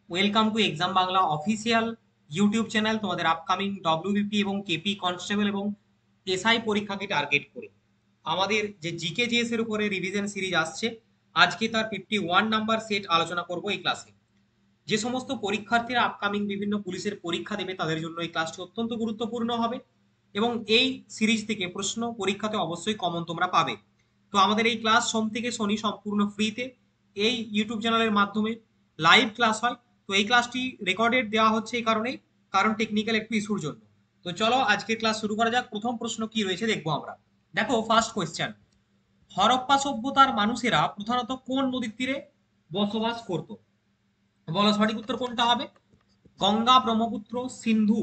Welcome to exam Bangla official YouTube channel. তোমাদের upcoming WBP এবং KP constable এবং SI পরীক্ষাকে টার্গেট করে আমাদের যে জিকে জিএস এর উপরে রিভিশন সিরিজ আসছে, আজকে তার 51 নাম্বার সেট আলোচনা করব এই ক্লাসে। যে সমস্ত পরীক্ষার্থীরা আপকামিং বিভিন্ন পুলিশের পরীক্ষা দেবে তাদের জন্য এই ক্লাসটি অত্যন্ত গুরুত্বপূর্ণ হবে এবং এই সিরিজ থেকে প্রশ্ন পরীক্ষাতে অবশ্যই কমন তোমরা পাবে। তো আমাদের এই ক্লাস সোম থেকে শনি সম্পূর্ণ ফ্রিতে এই ইউটিউব চ্যানেলের মাধ্যমে লাইভ ক্লাস হয়। তো এই ক্লাসটি রেকর্ডেড দেওয়া হচ্ছে এই কারণে, কারণ টেকনিক্যাল একটু ইস্যুর জন্য। তো চলো আজকের ক্লাস শুরু করা যাক। প্রথম প্রশ্ন কি রয়েছে দেখবো আমরা। দেখো ফার্স্ট কোয়েশ্চেন, হরপ্পা সভ্যতার মানুষেরা প্রধানত কোন নদীর তীরে বসবাস করত? বলো সঠিক উত্তর কোনটা হবে। গঙ্গা, ব্রহ্মপুত্র, সিন্ধু,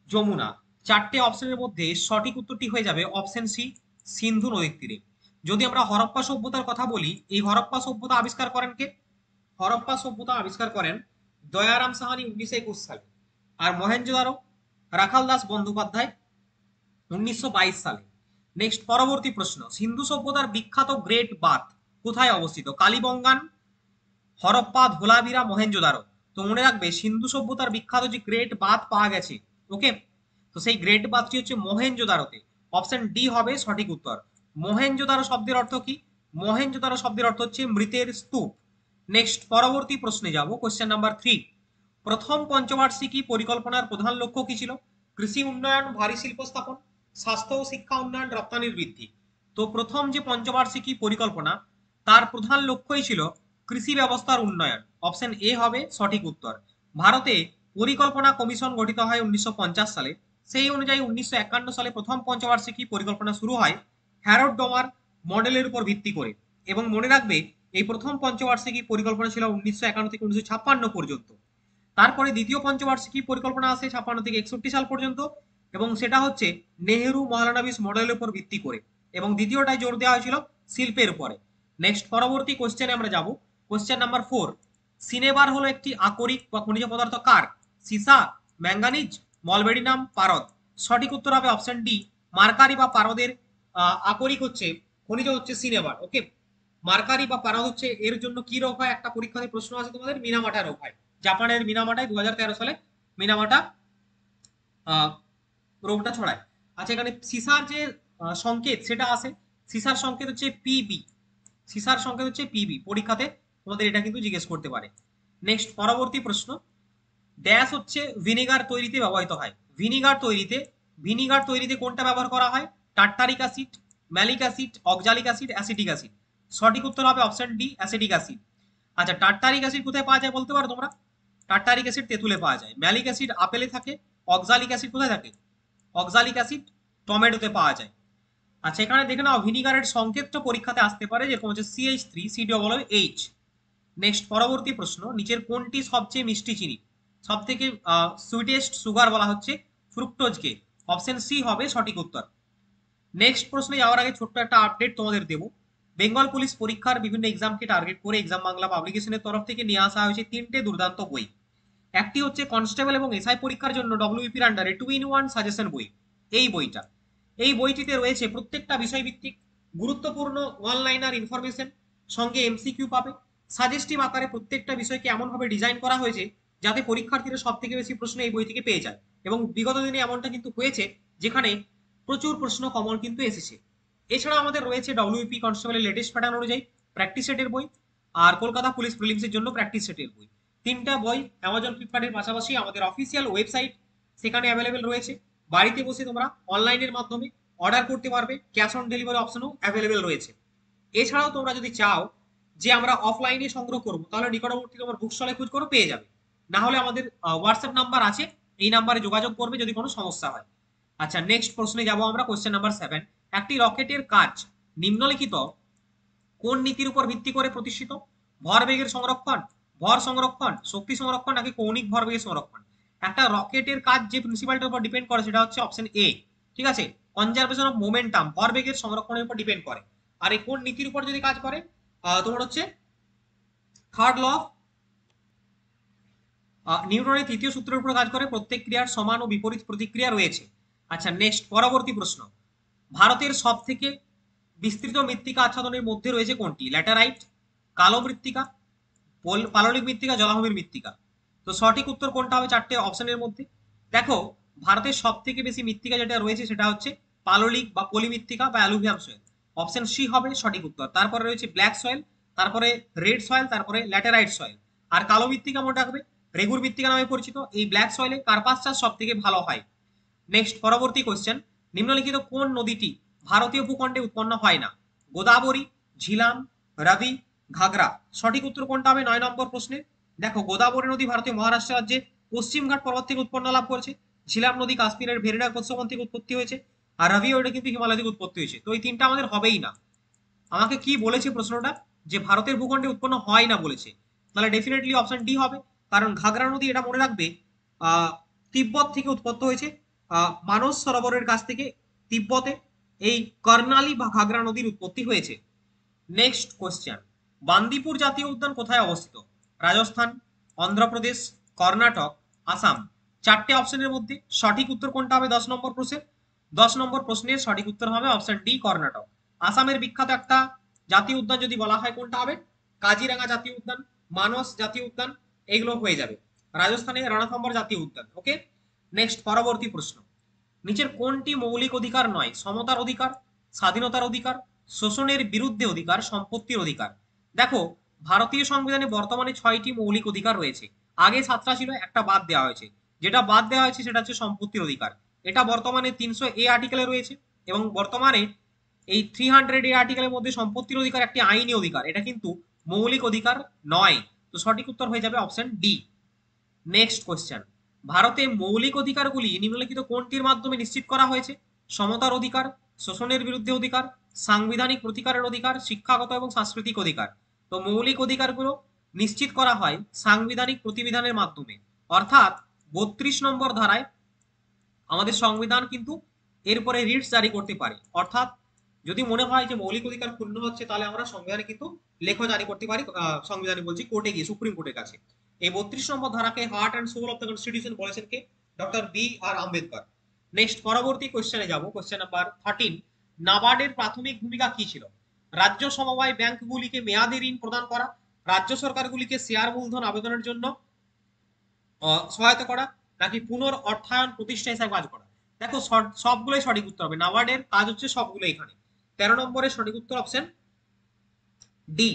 যমুনা। চারটে অপশনের মধ্যে সঠিক উত্তরটি হয়ে যাবে অপশন সি, সিন্ধু নদীর তীরে। যদি আমরা হরপ্পা সভ্যতার কথা বলি, এই হরপ্পা সভ্যতা আবিষ্কার করেন কে? হরপ্পা সভ্যতা আবিষ্কার করেন দয়ারাম সাহানি 1921 সালে। আর মহেঞ্জোদারো রাখাল দাস বন্দ্যোপাধ্যায় 1922 সালে। নেক্সট পরবর্তী প্রশ্ন, সিন্ধু সভ্যতার বিখ্যাত গ্রেট বাথ কোথায় অবস্থিত? কালীবঙ্গান, হরপ্পা, ধোলাভিরা, মহেঞ্জোদারো। তো মনে রাখবে সিন্ধু সভ্যতার বিখ্যাত যে গ্রেট বাথ পাওয়া গেছে, ওকে, তো সেই গ্রেট বাথটি হচ্ছে মহেঞ্জোদারোতে। অপশন ডি হবে সঠিক উত্তর। মহেঞ্জোদারো শব্দের অর্থ কি? মহেঞ্জোদারো শব্দের অর্থ হচ্ছে মৃতের স্তূপ। নেক্সট পরবর্তী প্রশ্নে যাব, কোশ্চেন নাম্বার 3। প্রথম পঞ্চবার্ষিকী পরিকল্পনার প্রধান লক্ষ্য কি ছিল? কৃষি উন্নয়ন, ভারী শিল্প স্থাপন, স্বাস্থ্য ও শিক্ষা উন্নয়ন, রপ্তানির বৃদ্ধি। তো প্রথম যে পঞ্চবার্ষিকী পরিকল্পনা, তার প্রধান লক্ষ্যই ছিল কৃষি ব্যবস্থার উন্নয়ন। অপশন এ হবে সঠিক উত্তর। ভারতে পরিকল্পনা কমিশন গঠিত হয় 1950 সালে। সেই অনুযায়ী 1951 সালে প্রথম পঞ্চবার্ষিকী পরিকল্পনা শুরু হয় হ্যারোড ডোমার মডেলের উপর ভিত্তি করে। এবং মনে রাখবে এই প্রথম পঞ্চবার্ষিকী পরিকল্পনা ছিল 1951 থেকে 1956 পর্যন্ত। তারপরে দ্বিতীয় পঞ্চবার্ষিকী পরিকল্পনা আসে 56 থেকে 61 সাল পর্যন্ত, এবং সেটা হচ্ছে নেহেরু মহালানবিস মডেলের উপর ভিত্তি করে, এবং দ্বিতীয়টায় জোর দেওয়া হয়েছিল শিল্পের উপরে। নেক্সট পরবর্তী কোশ্চেনে আমরা যাব, কোশ্চেন নাম্বার 4। সিনেবার হলো একটি আকরিক বা খনিজ পদার্থ কার? সীসা, ম্যাঙ্গানিজ, মলবেডিনাম, পারদ। সঠিক উত্তর হবে অপশন ডি, মার্কারি বা পারদের আকরিক হচ্ছে খনিজ হচ্ছে সিনেবার। ওকে, মার্কারি বা পারদ হচ্ছে এর জন্য কি রোগ হয়, একটা পরীক্ষাতে প্রশ্ন আছে তোমাদের, মিনামাটা রোগ হয়। জাপানের মিনামাটায় 2013 সালে মিনামাটা আহ, রোগটা ছড়ায়। আচ্ছা, এখানে সিসার যে সংকেত সেটা আসে, সিসার সংকেত হচ্ছে পিবি। সিসার সংকেত হচ্ছে পিবি, পরীক্ষাতে তোমাদের এটা কিন্তু জিজ্ঞেস করতে পারে। নেক্সট পরবর্তী প্রশ্ন, ড্যাশ হচ্ছে ভিনেগার তৈরিতে ব্যবহৃত হয়? ভিনিগার তৈরিতে কোনটা ব্যবহার করা হয়? Tartaric acid, malic acid, oxalic acid, acetic acid. সঠিক উত্তর হবে অপশন ডি, অ্যাসিটিক অ্যাসিড। আচ্ছা, টার্টারিক অ্যাসিড কোথায় পাওয়া যায় বলতে পারো তোমরা? টার্টারিক অ্যাসিড তেঁতুলে পাওয়া যায়। ম্যালিক অ্যাসিড আপেলে থাকে। অক্সালিক অ্যাসিড কোথায় থাকে? অক্সালিক অ্যাসিড টমেটোতে পাওয়া যায়। আচ্ছা, এখানে দেখে নাও ভিনিগারের সংকেতটা পরীক্ষাতে আসতে পারে, যেরকম হচ্ছে CH3 COOH। নেক্সট পরবর্তী প্রশ্ন, নিচের কোনটি সবচেয়ে মিষ্টি চিনি? সব থেকে সুইটেস্ট সুগার বলা হচ্ছে ফ্রুক্টোজকে। অপশন সি হবে সঠিক উত্তর। নেক্সট প্রশ্নে যাওয়ার আগে ছোট্ট একটা আপডেট তোমাদের দেবো। বেঙ্গল পুলিশ পরীক্ষার বিভিন্ন এক্সামকে টার্গেট করে এক্সাম বাংলা পাবলিকেশনের তরফ থেকে নিয়ে আসা হয়েছে তিনটে দুর্দান্ত বই। একটি হচ্ছে কনস্টেবল এবং এসআই পরীক্ষার জন্য ডব্লিউপির আন্ডারে 2-in-1 সাজেশন বই। এই বইটা, এই বইটিতে রয়েছে প্রত্যেকটা বিষয়ভিত্তিক গুরুত্বপূর্ণ অনলাইনার ইনফরমেশন, সঙ্গে এমসিকিউ পাবে। সাজেস্টিভ আকারে প্রত্যেকটা বিষয়কে এমনভাবে ডিজাইন করা হয়েছে যাতে পরীক্ষার্থীরা সব থেকে বেশি প্রশ্ন এই বই থেকে পেয়ে যায়। এবং বিগত দিনে এমনটা কিন্তু হয়েছে, যেখানে প্রচুর প্রশ্ন কমন কিন্তু এসেছে। এছাড়া আমাদের রয়েছে ডব্লিউপি কনস্টেবলের লেটেস্ট প্যাটার্ন অনুযায়ী প্র্যাকটিস সেটের বই, আর কলকাতা পুলিশ প্রিলিমসের জন্য প্র্যাকটিস সেটের বই। তিনটা বই অ্যামাজন ফ্লিপকার্টের পাশাপাশি আমাদের অফিসিয়াল ওয়েবসাইট সেখানে অ্যাভেলেবেল রয়েছে। বাড়িতে বসে তোমরা অনলাইনের মাধ্যমে অর্ডার করতে পারবে, ক্যাশ অন ডেলিভারি অপশনও অ্যাভেলেবেল রয়েছে। এছাড়াও তোমরা যদি চাও যে আমরা অফলাইনে সংগ্রহ করবো, তাহলে নিকটবর্তী তোমার বুক স্টলে খোঁজ করো, পেয়ে যাবে। না হলে আমাদের হোয়াটসঅ্যাপ নাম্বার আছে, এই নাম্বারে যোগাযোগ করবে যদি কোনো সমস্যা হয়। আচ্ছা, নেক্সট প্রশ্নে যাব আমরা, কোশ্চেন নাম্বার 7। একটি রকেটের কাজ নিম্নলিখিত কোন নীতির উপর ভিত্তি করে প্রতিষ্ঠিত? ভরবেগের সংরক্ষণ, ভর সংরক্ষণ, শক্তি সংরক্ষণ, নাকি কৌণিক ভরবেগের সংরক্ষণ? একটা রকেটের কাজ যে প্রিন্সিপালটার উপর ডিপেন্ড করে সেটা হচ্ছে অপশন এ, ঠিক আছে, কনজারভেশন অফ মোমেন্টাম, ভরবেগের সংরক্ষণের উপর ডিপেন্ড করে। আর এই কোন নীতির উপর যদি কাজ করে, তোমার হচ্ছে থার্ড ল অফ নিউটনের তৃতীয় সূত্রের উপর কাজ করে, প্রত্যেক ক্রিয়ার সমান ও বিপরীত প্রতিক্রিয়া রয়েছে। আচ্ছা, নেক্সট পরবর্তী প্রশ্ন, ভারতের সব থেকে বিস্তৃত মৃত্তিকা আচ্ছাদনের মধ্যে রয়েছে কোনটি? ল্যাটেরাইট, কালো মৃত্তিকা, পাললিক মৃত্তিকা, জলাভূমির মৃত্তিকা। তো সঠিক উত্তর কোনটা হবে চারটে অপশনের মধ্যে? দেখো, ভারতের সব থেকে বেশি মৃত্তিকা যেটা রয়েছে সেটা হচ্ছে পাললিক বা পলি মৃত্তিকা বা অ্যালুভিয়াম সয়েল। অপশন সি হবে সঠিক উত্তর। তারপরে রয়েছে ব্ল্যাক সয়েল, তারপরে রেড সয়েল, তারপরে ল্যাটেরাইট সয়েল। আর কালো মৃত্তিকা মনে রাখবে রেগুর মৃত্তিকা নামে পরিচিত। এই ব্ল্যাক সয়েলে কার্পাস চাষ সব থেকে ভালো হয়। নেক্সট, পরবর্তী কোশ্চেন, নিম্নলিখিত কোন নদীটি ভারতীয় ভূখণ্ডে উৎপন্ন হয় না? গোদাবরী, ঝিলাম, রাবি, ঘাগরা। সঠিক উত্তর কোনটা হবে 9 নম্বর প্রশ্নে? দেখো, গোদাবরী নদী ভারতীয় মহারাষ্ট্র রাজ্যের পশ্চিমঘাট পর্বত থেকে উৎপন্ন লাভ করেছে। ঝিলাম নদী কাশ্মীরের ভেরিনাগ প্রস্রবণ থেকে উৎপত্তি হয়েছে। আর রাবি ওটা কিন্তু হিমালয় থেকে উৎপত্তি হয়েছে। তো এই তিনটা আমাদের হবেই না। আমাকে কি বলেছে প্রশ্নটা? যে ভারতের ভূখণ্ডে উৎপন্ন হয় না বলেছে। তাহলে ডেফিনেটলি অপশন ডি হবে। কারণ ঘাগরা নদী, এটা মনে রাখবে, তিব্বত থেকে উৎপত্ত হয়েছে, মানস সরোবরের কাছ থেকে তিব্বতে এই কর্ণালী বা ঘাগরা নদীর উৎপত্তি হয়েছে। নেক্সট কোশ্চেন, বান্দিপুর জাতীয় উদ্যান কোথায় অবস্থিত? রাজস্থান, অন্ধ্রপ্রদেশ, কর্ণাটক, আসাম। চারটে অপশনের মধ্যে সঠিক উত্তর কোনটা হবে 10 নম্বর প্রশ্নের? 10 নম্বর প্রশ্নের সঠিক উত্তর হবে অপশন ডি, কর্ণাটক। আসামের বিখ্যাত একটা জাতীয় উদ্যান যদি বলা হয় কোনটা হবে? কাজিরাঙ্গা জাতীয় উদ্যান, মানস জাতীয় উদ্যান, এগুলো হয়ে যাবে। রাজস্থানে রণথম্বর জাতীয় উদ্যান। ওকে, নেক্সট, পরবর্তী প্রশ্ন, নিচের কোনটি মৌলিক অধিকার নয়? সমতার অধিকার, স্বাধীনতার অধিকার, শোষণের বিরুদ্ধে অধিকার, সম্পত্তির অধিকার। দেখো, ভারতীয় সংবিধানে বর্তমানে 6টি মৌলিক অধিকার রয়েছে। আগে 7টা ছিল, একটা বাদ দেওয়া হয়েছে। যেটা বাদ দেওয়া হয়েছে সেটা হচ্ছে সম্পত্তির অধিকার। এটা বর্তমানে 300A আর্টিকেলে রয়েছে। এবং বর্তমানে এই 300A আর্টিকেলের মধ্যে সম্পত্তির অধিকার একটি আইনি অধিকার, এটা কিন্তু মৌলিক অধিকার নয়। তো সঠিক উত্তর হয়ে যাবে অপশন ডি। নেক্সট কোশ্চেন, ভারতে মৌলিক অধিকারগুলি নিম্নলিখিত কোনটির মাধ্যমে নিশ্চিত করা হয়েছে? সমতার অধিকার, শোষণের বিরুদ্ধে অধিকার, সাংবিধানিক প্রতিকারের অধিকার, শিক্ষাগত এবং সাংস্কৃতিক অধিকার। তো মৌলিক অধিকারগুলো নিশ্চিত করা হয় সাংবিধানিক প্রতিবিধানের মাধ্যমে। অর্থাৎ 32 নম্বর ধারায় আমাদের সংবিধান কিন্তু এরপরে রিটস জারি করতে পারে। অর্থাৎ যদি মনে হয় যে মৌলিক অধিকার ক্ষুণ্ণ হচ্ছে, তাহলে আমরা সংবিধানে কিন্তু লেখ জারি করতে পারি। সংবিধানে বলছি, কোর্টে গিয়ে, সুপ্রিম কোর্টের কাছে। এই 32 নম্বর ধারাকে heart and soul of the constitution বলেছেন কে? Doctor B.R. আম্বেদকর। নেক্সট, পরবর্তী কোশ্চেনে যাব। কোশ্চেন নাম্বার 13, নাবার্ডের প্রাথমিক ভূমিকা কি ছিল? রাজ্য সমবায় ব্যাংকগুলিকে মেয়াদি ঋণ প্রদান করা, রাজ্য সরকারগুলিকে শেয়ার মূলধন আবেদনের জন্য সহায়তা করা, নাকি পুনর অর্থায়ন প্রতিষ্ঠা হিসাবে কাজ করা। দেখো, সবগুলোই সঠিক উত্তর হবে। নাবার্ডের কাজ হচ্ছে সবগুলো এখানে। 13 নম্বরের সঠিক উত্তর অপশন ডি।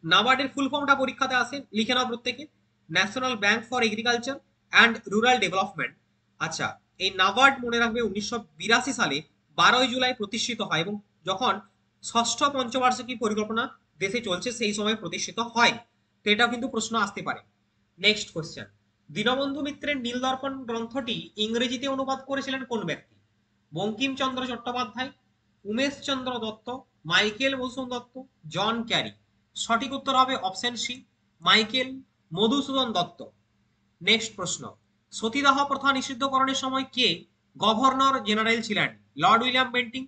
নাবার্ডের ফুল ফর্মটা পরীক্ষাতে আসে, লিখে নাও প্রত্যেকে। National bank for agriculture and rural development. আচ্ছা, এই নাবার্ড মনে রাখবে 1982 সালে 12 জুলাই প্রতিষ্ঠিত হয়, এবং যখন ষষ্ঠ পঞ্চবার্ষিকী পরিকল্পনা দেশে চলছে সেই সময় প্রতিষ্ঠিত হয়। তো এটাও কিন্তু প্রশ্ন আসতে পারে। নেক্সট কোশ্চেন, দীনবন্ধু মিত্রের নীলদর্পণ গ্রন্থটি ইংরেজিতে অনুবাদ করেছিলেন কোন ব্যক্তি? Bankimchandra Chattopadhyay, Umesh Chandra Dutt, Michael Madhusudan Dutt, John Carey. সঠিক উত্তর হবে option C, Michael Madhusudan Dutt. Next প্রশ্ন, সতীদাহ প্রথা নিষিদ্ধকরণের সময় কে গভর্নর জেনারেল ছিলেন? Lord William Bentinck,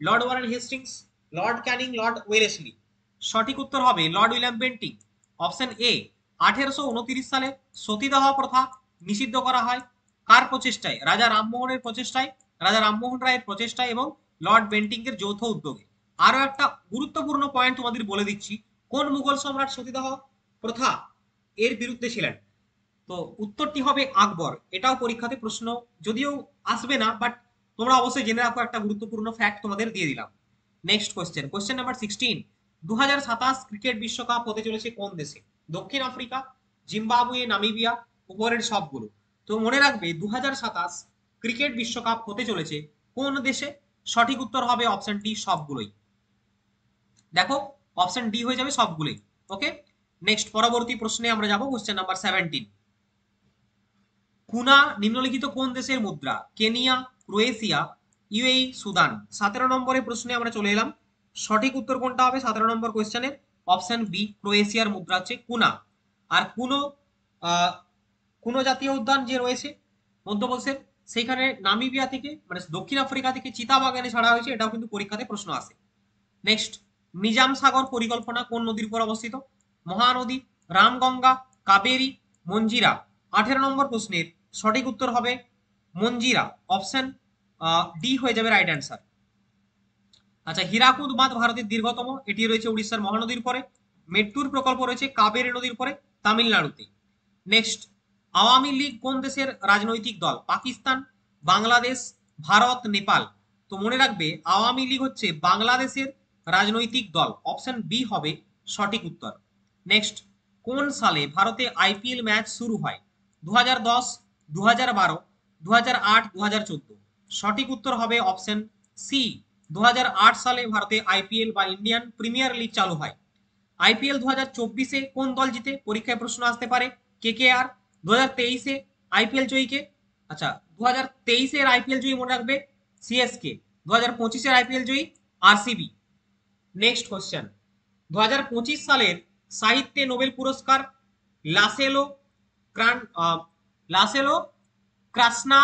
Lord Warren Hastings, Lord Canning, Lord Wellesley. সঠিক উত্তর হবে Lord William Bentinck. Option A, 1829 সালে সতীদাহ প্রথা নিষিদ্ধ করা হয়। কার প্রচেষ্টায়? রাজা রামমোহনের প্রচেষ্টায়, রাজা রামমোহন রায়ের প্রচেষ্টায় এবং লর্ড বেন্টিং এর যৌথ উদ্যোগে। আরো একটা গুরুত্বপূর্ণ পয়েন্ট তোমাদের বলে দিচ্ছি, কোন মুঘল সম্রাট সতীদাহ প্রথা এর বিরুদ্ধে ছিলেন? তো উত্তরটি হবে আকবর। এটাও পরীক্ষাতে প্রশ্ন যদিও আসবে না, বাট তোমরা অবশ্যই জেনে রাখো, একটা গুরুত্বপূর্ণ ফ্যাক্ট তোমাদের দিয়ে দিলাম। Next question, question number 16, 2027 cricket বিশ্বকাপ হতে চলেছে কোন দেশে? দক্ষিণ আফ্রিকা, জিম্বাবুয়ে, নামিবিয়া, উপরের সবগুলো। তো মনে রাখবে 2027 ক্রিকেট বিশ্বকাপ হতে চলেছে কোন দেশে? সঠিক উত্তর হবে অপশন ডি, সবগুলোই। দেখো, অপশন ডি হয়ে যাবে সবগুলোই। ওকে, নেক্সট, পরবর্তী প্রশ্নে আমরা যাব। কোশ্চেন নাম্বার 17, কুনা নিম্নলিখিত কোন দেশের মুদ্রা? Kenya, Croatia, UAE, Sudan. 17 নম্বরের প্রশ্নে আমরা চলে এলাম। সঠিক উত্তর কোনটা হবে 17 নম্বর কোয়েশ্চেনের? অপশন বি, ক্রোয়েশিয়ার মুদ্রা হচ্ছে কুনা। আর কুনো কুনো জাতীয় উদ্যান যে রয়েছে মধ্যপ্রদেশের, সেখানে নামিবিয়া থেকে, মানে দক্ষিণ আফ্রিকা থেকে চিতা বাগানে ছাড়া হয়েছে। এটাও কিন্তু পরীক্ষাতে প্রশ্ন আসে। নেক্সট, নিজাম সাগর পরিকল্পনা কোন নদীর উপর অবস্থিত? মহানদী, রামগঙ্গা, কাবেরী, মঞ্জিরা। 18 নম্বর প্রশ্নের সঠিক উত্তর হবে মঞ্জিরা। অপশন ডি হয়ে যাবে রাইট অ্যান্সার। আচ্ছা, হীরাকুদ বাঁধ ভারতের দীর্ঘতম, এটি রয়েছে উড়িষ্যার মহানদীর পরে। মেট্টুর প্রকল্প রয়েছে কাবেরী নদীর পরে। তামিলনাড়ুতে। নেক্সট, আওয়ামী লীগ কোন দেশের রাজনৈতিক দল? পাকিস্তান, বাংলাদেশ, ভারত, নেপাল। তো মনে রাখবে আওয়ামী লীগ হচ্ছে বাংলাদেশের রাজনৈতিক দল, অপশন বি হবে সঠিক উত্তর। নেক্সট, কোন সালে ভারতে আইপিএল ম্যাচ শুরু হয়? 2010, 2012, 2008, 2014। সঠিক উত্তর হবে অপশন সি, 2008 সালে ভারতে আইপিএল বা ইন্ডিয়ান প্রিমিয়ার লিগ চালু হয়। আইপিএল 2024-এ কোন দল জিতে? পরীক্ষায় প্রশ্ন আসতে পারে। কেকেআর। 2023-এ আইপিএল জয়ীকে, আচ্ছা 2023-এর আইপিএল জয়ী মনে রাখবে সিএসকে, 2025-এর আইপিএল জয়ী আরসিবি। নেক্সট কোশ্চেন, 2025 সালের সাহিত্যে নোবেল পুরস্কার লাসেলো ক্রান লাসেলো ক্রাসনা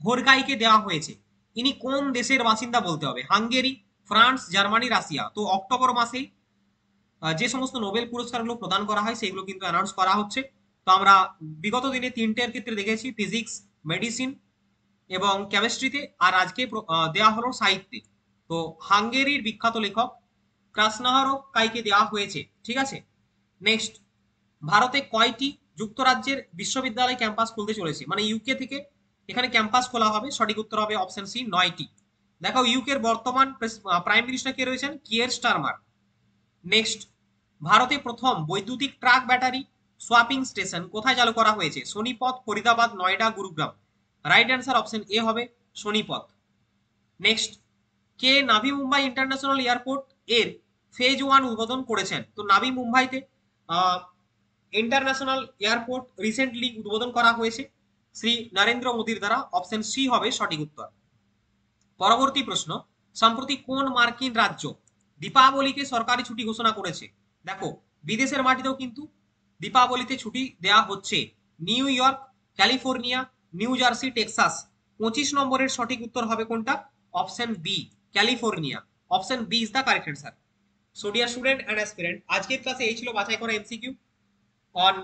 হোরগাইকে দেওয়া হয়েছে। ইনি কোন দেশের বাসিন্দা বলতে হবে? Hungary, France, Germany, Russia. তো অক্টোবর মাসেই যে সমস্ত নোবেল পুরস্কারগুলো প্রদান করা হয় সেগুলো কিন্তু অ্যানাউন্স করা হচ্ছে। তো আমরা বিগত দিনে তিনটের ক্ষেত্রে দেখেছি, ফিজিক্স, মেডিসিন এবং কেমিস্ট্রিতে, আর আজকে দেওয়া হলো সাহিত্যে। তো হাঙ্গেরির বিখ্যাত লেখক ক্রাসনাহরকাইকে দেওয়া হয়েছে, ঠিক আছে। নেক্সট, ভারতে কয়টি যুক্তরাজ্যের বিশ্ববিদ্যালয় ক্যাম্পাস খুলতে চলেছে? মানে ইউকে থেকে এখানে ক্যাম্পাস খোলা হবে। সঠিক উত্তর হবে অপশন সি, 9টি। দেখো ইউকের বর্তমান প্রাইম মিনিস্টার কে রয়েছেন? কিয়ের স্টারমার। নেক্সট, ভারতে প্রথম বৈদ্যুতিক ট্রাক ব্যাটারি সোয়াপিং স্টেশন কোথায় চালু করা হয়েছে? Sonipat, Faridabad, Noida, Gurugram. Right answer option A হবে সোনিপত। নেক্সট, কে নাভি মুম্বাই ইন্টারন্যাশনাল এয়ারপোর্ট এর ফেজ 1 উদ্বোধন করেছেন? তো নাভি মুম্বাইতে ইন্টারন্যাশনাল এয়ারপোর্ট রিসেন্টলি উদ্বোধন করা হয়েছে শ্রী নরেন্দ্র মোদীর দ্বারা। অপশন সি হবে সঠিক উত্তর। পরবর্তী প্রশ্ন, সম্প্রতি কোন মার্কিন রাজ্য দীপাবলিকে সরকারি ছুটি ঘোষণা করেছে? দেখো বিদেশের মাটিতেও কিন্তু দীপাবলিতে ছুটি দেওয়া হচ্ছে। New York, California, New Jersey, Texas. 25 নম্বরের সঠিক উত্তর হবে কোনটা? Option B, California. Option B is the correct answer. So dear student and aspirant, আজকের ক্লাসে এই ছিল বাছাই করা এমসিকিউ অন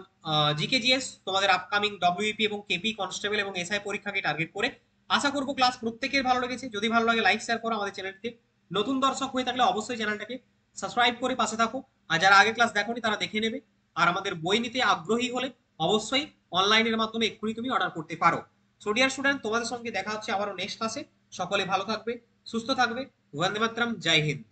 জিকেজিএস তোমাদের আপকামিং ডব্লিউপি এবং কেপি কনস্টেবল এবং এসআই পরীক্ষাকে টার্গেট করে। আশা করবো ক্লাস প্রত্যেকের ভালো লেগেছে। যদি ভালো লাগে লাইক শেয়ার করো, আমাদের চ্যানেলটিতে নতুন দর্শক হয়ে থাকলে অবশ্যই চ্যানেলটাকে সাবস্ক্রাইব করে পাশে থাকো। আর যারা আগে ক্লাস দেখোনি তারা দেখে নেবে। আর আমাদের বই নিতে আগ্রহী হলে অবশ্যই অনলাইনের মাধ্যমে এক্ষুনি তুমি অর্ডার করতে পারো। সো ডিয়ার স্টুডেন্ট, তোমাদের সঙ্গে দেখা হচ্ছে আবারও নেক্সট ক্লাসে। সকলে ভালো থাকবে, সুস্থ থাকবে। বন্দে মাতরম, জয় হিন্দ।